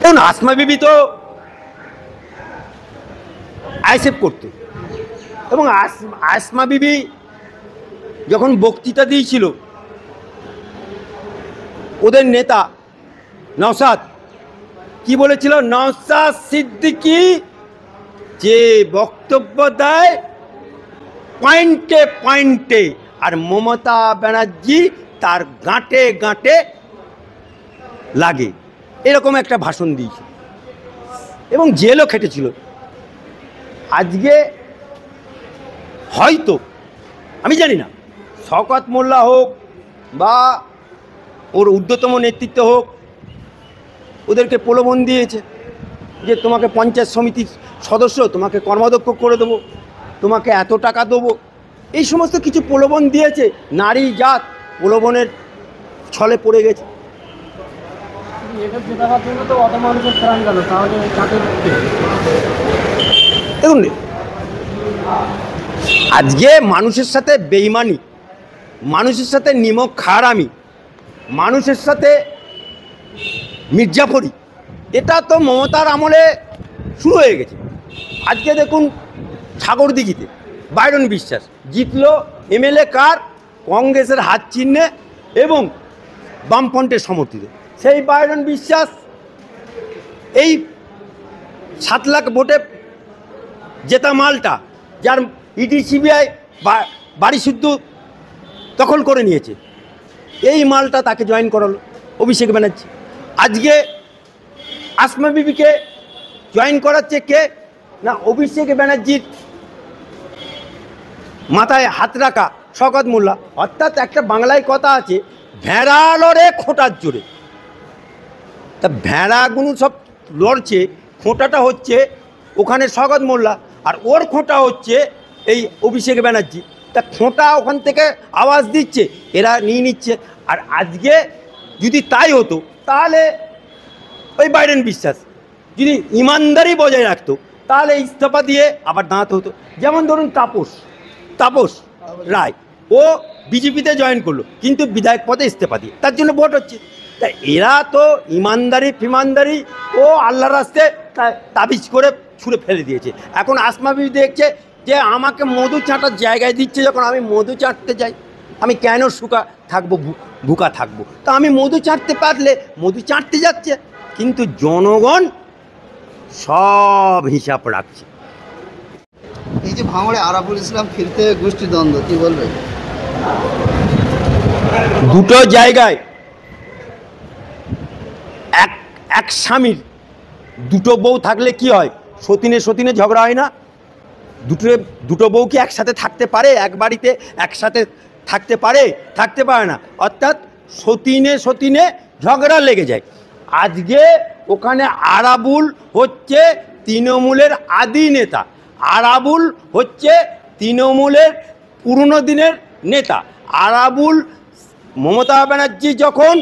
দেখুন আসমা বিবি তো আইএসএফ করত এবং আসমা বিবি যখন বক্তৃতা দিয়েছিল ওদের নেতা নওশাদ কি বলেছিল, নওশাদ সিদ্দিকী যে বক্তব্য দেয় পয়েন্টে পয়েন্টে, আর মমতা ব্যানার্জি তার গাঁটে গাঁটে লাগে, এরকম একটা ভাষণ দিয়েছিল এবং জেলও খেটেছিল। আজকে হয়তো আমি জানি না শওকত মোল্লা হোক বা ওর ঊর্ধ্বতম নেতৃত্ব হোক, ওদেরকে প্রলোভন দিয়েছে যে তোমাকে পঞ্চায়েত সমিতির সদস্য, তোমাকে কর্মাধ্যক্ষ করে দেবো, তোমাকে এত টাকা দেবো, এই সমস্ত কিছু প্রলোভন দিয়েছে। নারী জাত প্রলোভনের ছলে পড়ে গেছে। দেখুন আজকে মানুষের সাথে বেইমানি, মানুষের সাথে নিমক খারামি, মানুষের সাথে মির্জাফরি, এটা তো মমতার আমলে শুরু হয়ে গেছে। আজকে দেখুন সাগরদিঘিতে বাইরন বিশ্বাস জিতলো এমএলএ কার, কংগ্রেসের হাত চিহ্নে এবং বামফ্রন্টের সমর্থিত। সেই বাইরন বিশ্বাস এই 7 লাখ ভোটে জেতা মালটা, যার ইডি সিবিআই বাড়ি শুদ্ধ দখল করে নিয়েছে, এই মালটা তাকে জয়েন করালো অভিষেক ব্যানার্জি। আজকে আসমা বিবিকে জয়েন করাচ্ছে কে না, অভিষেক ব্যানার্জির মাথায় হাত রাখা শওকত মোল্লা। অর্থাৎ একটা বাংলায় কথা আছে, ভেড়া লড়ে খোঁটার জোরে। তা ভেড়াগুলো সব লড়ছে, খোঁটাটা হচ্ছে ওখানে শওকত মোল্লা, আর ওর খোঁটা হচ্ছে এই অভিষেক ব্যানার্জি। তা খোঁটা ওখান থেকে আওয়াজ দিচ্ছে, এরা নিয়ে নিচ্ছে। আর আজকে যদি তাই হতো তাহলে ওই বাইরেন বিশ্বাস যদি ইমানদারি বজায় রাখতো তাহলে ইস্তফা দিয়ে আবার দাঁড়াতে হতো। যেমন ধরুন তাপস রায়, ও বিজেপিতে জয়েন করলো কিন্তু বিধায়ক পদে ইস্তফা দিয়ে, তার জন্য ভোট হচ্ছে। তা এরা তো ইমানদারি ফিমানদারি ও আল্লাহর রাস্তে তাবিজ করে ছুঁড়ে ফেলে দিয়েছে। এখন আসমা বিবি দেখছে যে আমাকে মধু চাঁটার জায়গায় দিচ্ছে, যখন আমি মধু চাটতে যাই আমি কেন ভুকা থাকবো, তা আমি মধু চাটতে পারলে মধু চাটতে যাচ্ছে। কিন্তু জনগণ সব হিসাব রাখছে। এই যে ভাঙড়ে আরাফুল ইসলাম ফিরতে গোষ্ঠীদ্বন্দ্ব, কি বলবেন? দুটো জায়গায় এক স্বামীর দুটো বউ থাকলে কি হয়, সতীনে ঝগড়া হয় না? দুটো বউ কি একসাথে থাকতে পারে? এক বাড়িতে একসাথে থাকতে পারে? থাকতে পারে না। অর্থাৎ সতীনে ঝগড়া লেগে যায়। আজকে ওখানে আরাবুল হচ্ছে তৃণমূলের আদি নেতা, আরাবুল হচ্ছে তৃণমূলের পুরনো দিনের নেতা। আরাবুল মমতা ব্যানার্জি যখন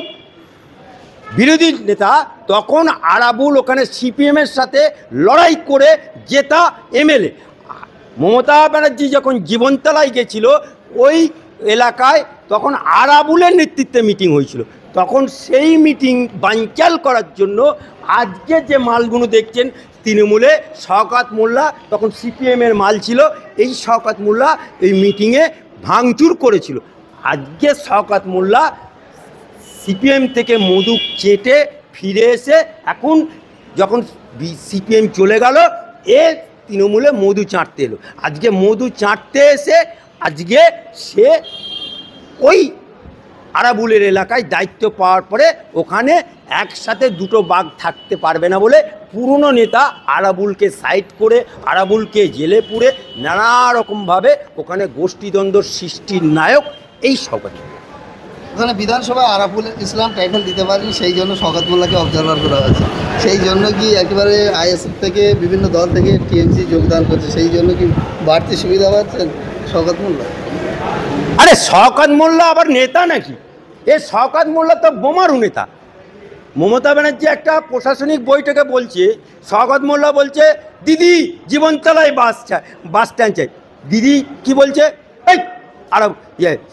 বিরোধী নেতা, তখন আরাবুল ওখানে সিপিএমের সাথে লড়াই করে জেতা এমএলএ। মমতা ব্যানার্জি যখন জীবনতলায় গেছিল ওই এলাকায়, তখন আরাবুলের নেতৃত্বে মিটিং হয়েছিল। তখন সেই মিটিং বানচাল করার জন্য আজকে যে মালগুলো দেখছেন তৃণমূলে, শওকত মোল্লা তখন সিপিএমের মাল ছিল, এই শওকত মোল্লা এই মিটিংয়ে ভাঙচুর করেছিল। আজকে শওকত মোল্লা সিপিএম থেকে মধু চেটে ফিরে এসে এখন যখন সিপিএম চলে গেল, তৃণমূলে মধু চাটতে এলো। আজকে মধু চাটতে এসে আজকে সে ওই আরাবুলের এলাকায় দায়িত্ব পাওয়ার পরে ওখানে একসাথে দুটো বাঘ থাকতে পারবে না বলে পুরনো নেতা আরাবুলকে সাইড করে, আরাবুলকে জেলে পুরে নানা রকমভাবে ওখানে গোষ্ঠীদ্বন্দ্ব সৃষ্টির নায়ক এই শওকত। ওখানে বিধানসভায় আরাফুল ইসলাম টাইটেল দিতে পারেন, সেই জন্য শওকত মোল্লাকে অবজারভার করা হয়েছে। সেই জন্য কি একেবারে আইএসএফ থেকে বিভিন্ন দল থেকে টিএমসি যোগদান করছে, সেই জন্য কি বাড়তি সুবিধা পাচ্ছেন শওকত মোল্লা? আরে শওকত মোল্লা আবার নেতা নাকি? শওকত মোল্লা তো বোমারু নেতা। মমতা ব্যানার্জি একটা প্রশাসনিক বৈঠকে বলছে, শওকত মোল্লা বলছে দিদি জীবনতলায় বাস স্ট্যান্ড চাই। দিদি কি বলছে, এই আর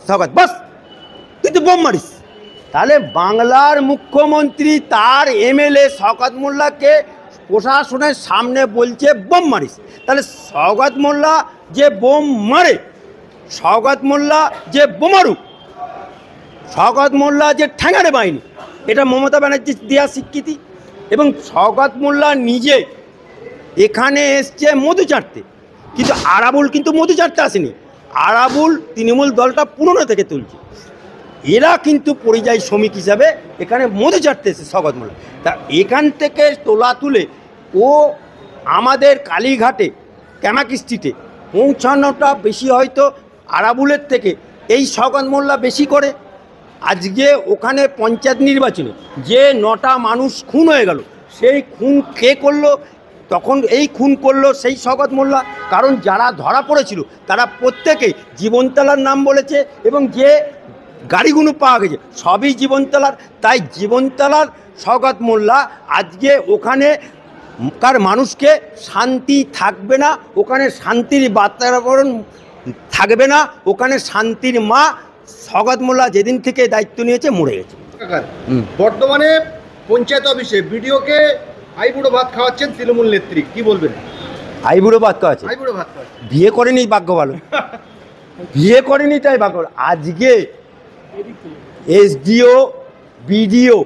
শওকত বাস, তুই তো বোম মারিস। তাহলে বাংলার মুখ্যমন্ত্রী তার এমএলএ শওকত মোল্লাকে প্রশাসনের সামনে বলছে বোম মারিস। তাহলে শওকত মোল্লা যে বোম মারে, শওকত মোল্লা যে বোমারু, শওকত মোল্লা যে ঠ্যাঙারে বাহিনী, এটা মমতা ব্যানার্জি দেওয়া স্বীকৃতি। এবং শওকত মোল্লা নিজে এখানে এসছে মধু চাটতে, কিন্তু আরাবুল কিন্তু মধু চাটতে আসেনি। আরাবুল তৃণমূল দলটা পুরনো থেকে তুলছে, এরা কিন্তু পরিযায়ী শ্রমিক হিসাবে এখানে মধু চাটতে এসেছে শওকত মোল্লা। তা এখান থেকে তোলা তুলে ও আমাদের কালীঘাটে ক্যামাকি স্ট্রিটে পৌঁছানোটা বেশি হয়তো আরাবুলের থেকে এই শওকত মোল্লা বেশি করে। আজকে ওখানে পঞ্চায়েত নির্বাচনে যে 9টা মানুষ খুন হয়ে গেল, সেই খুন কে করলো? তখন এই খুন করলো সেই শওকত মোল্লা। কারণ যারা ধরা পড়েছিল তারা প্রত্যেকেই জীবনতলার নাম বলেছে, এবং যে গাড়িগুলো পাওয়া গেছে সবই জীবনতলার। তাই জীবনতলার শওকত মোল্লা আজকে ওখানে কার মানুষকে শান্তি থাকবে না, ওখানে শান্তির বাতাবরণ থাকবে না, ওখানে শান্তির মা শওকত মোল্লা যেদিন থেকে দায়িত্ব নিয়েছে মরে গেছে। বর্তমানে পঞ্চায়েত অফিসে বিডিওকে আইবুড়ো ভাত খাওয়াচ্ছেন তৃণমূল নেত্রী, কি বলবেন? আইবুড়ো ভাত খাওয়াচ্ছে, আইবুড়ো ভাত খাওয়াচ্ছেন, বিয়ে করেনি ভাগ্য ভালো, বিয়ে করেনি তাই ভাগ্য ভালো। আজকে SDO, BDO,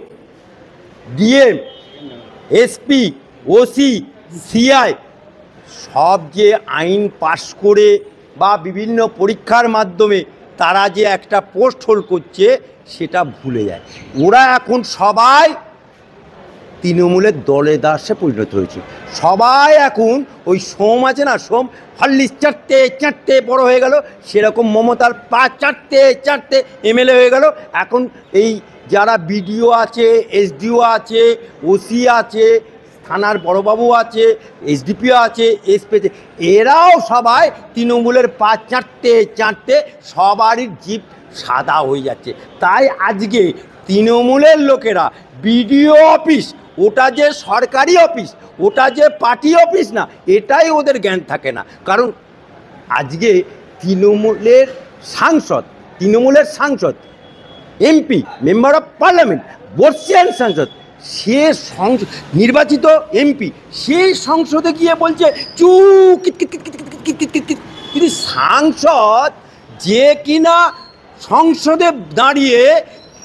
DM, SP, OC, CI সব যে আইন পাশ করে বা বিভিন্ন পরীক্ষার মাধ্যমে তারা যে একটা পোস্ট হোল্ড করছে সেটা ভুলে যায়। ওরা এখন সবাই তৃণমূলের দলে দাসে পরিণত হয়েছে। সবাই এখন ওই সোম আছে না, সোম হল্লিস চারটে চারটে বড় হয়ে গেল, সেরকম মমতার 4টে এমএলএ হয়ে গেল। এখন এই যারা বিডিও আছে, এসডিও আছে, ওসি আছে, থানার বড়বাবু আছে, এসডিপিও আছে, এসপি আছে, এরাও সবাই তৃণমূলের 4টে সবারই জিপ সাদা হয়ে যাচ্ছে। তাই আজকে তৃণমূলের লোকেরা বিডিও অফিস, ওটা যে সরকারি অফিস, ওটা যে পার্টি অফিস না, এটাই ওদের জ্ঞান থাকে না। কারণ আজকে তৃণমূলের সাংসদ, এমপি, মেম্বার অফ পার্লামেন্ট, বর্ষিয়ান সাংসদ, সে নির্বাচিত এমপি, সেই সংসদে গিয়ে বলছে চু কিন্তু সাংসদ যে কিনা সংসদে দাঁড়িয়ে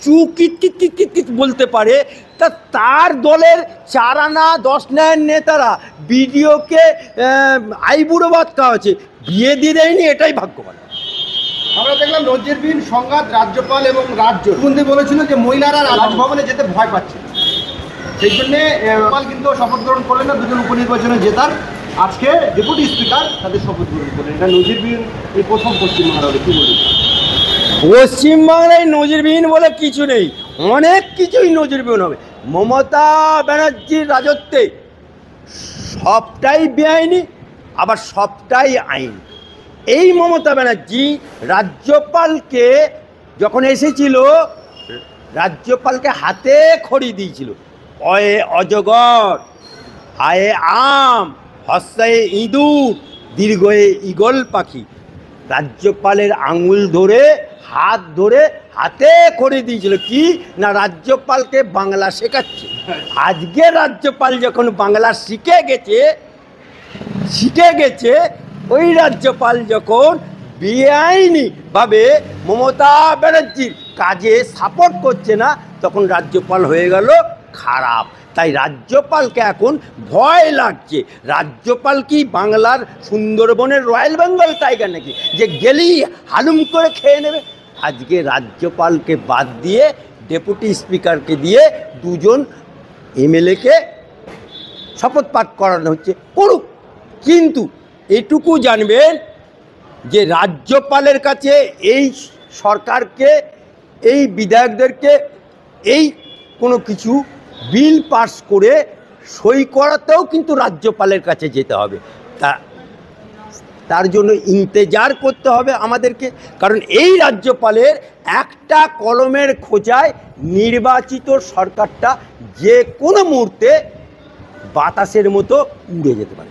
চু কিট বলতে পারে, তা তার দলের 4 আনা 10 আনার নেতারা বিডিওকে আইবুড়ো ভাত খাওয়াচ্ছে, বিয়ে দিয়ে দেয়নি, এটাই ভাগ্যবান। আমরা দেখলাম নজিরবিহীন সংঘাত রাজ্যপাল এবং রাজ্য মুখ্যমন্ত্রী বলেছিল যে মহিলারা রাজভবনে যেতে ভয় পাচ্ছে, সেই জন্যে রাজ্যপাল কিন্তু শপথ গ্রহণ করলেন না দুজন উপনির্বাচনে জেতার। আজকে ডেপুটি স্পিকার তাদের শপথ গ্রহণ করলেন, এটা নজিরবিহীন এই প্রথম পশ্চিমবাংলার। কি বলবেন? পশ্চিমবাংলায় নজিরবিহীন বলে কিছু নেই, অনেক কিছুই নজিরবিহীন হবে। মমতা ব্যানার্জির রাজত্বে সবটাই বেআইনি, আবার সবটাই আইন। এই মমতা ব্যানার্জি রাজ্যপালকে যখন এসেছিল, রাজ্যপালকে হাতে খড়ি দিয়েছিল, অয়ে অজগর, আয়ে আম, হস্যায়ে ইঁদুর, দীর্ঘয়ে ঈগল পাখি। রাজ্যপালের আঙুল ধরে, হাত ধরে হাতে করে দিয়েছিল, কি না রাজ্যপালকে বাংলা শেখাচ্ছে। আজকে রাজ্যপাল যখন বাংলা শিখে গেছে, ওই রাজ্যপাল যখন বেআইনিভাবে মমতা ব্যানার্জির কাজে সাপোর্ট করছে না, তখন রাজ্যপাল হয়ে গেল খারাপ। তাই রাজ্যপালকে এখন ভয় লাগছে। রাজ্যপাল কি বাংলার সুন্দরবনের রয়্যাল বেঙ্গল টাইগার নাকি যে গেলেই হালুম করে খেয়ে নেবে? আজকে রাজ্যপালকে বাদ দিয়ে ডেপুটি স্পিকারকে দিয়ে 2জন এমএলএকে শপথ পাঠ করানো হচ্ছে, করুক। কিন্তু এটুকু জানবেন যে রাজ্যপালের কাছে এই সরকারকে, এই বিধায়কদেরকে এই কোনো কিছু বিল পাস করে সই করাতেও কিন্তু রাজ্যপালের কাছে যেতে হবে। তার জন্য ইন্তেজার করতে হবে আমাদেরকে। কারণ এই রাজ্যপালের একটা কলমের খোঁচায় নির্বাচিত সরকারটা যে কোনো মুহূর্তে বাতাসের মতো উড়ে যেতে পারে।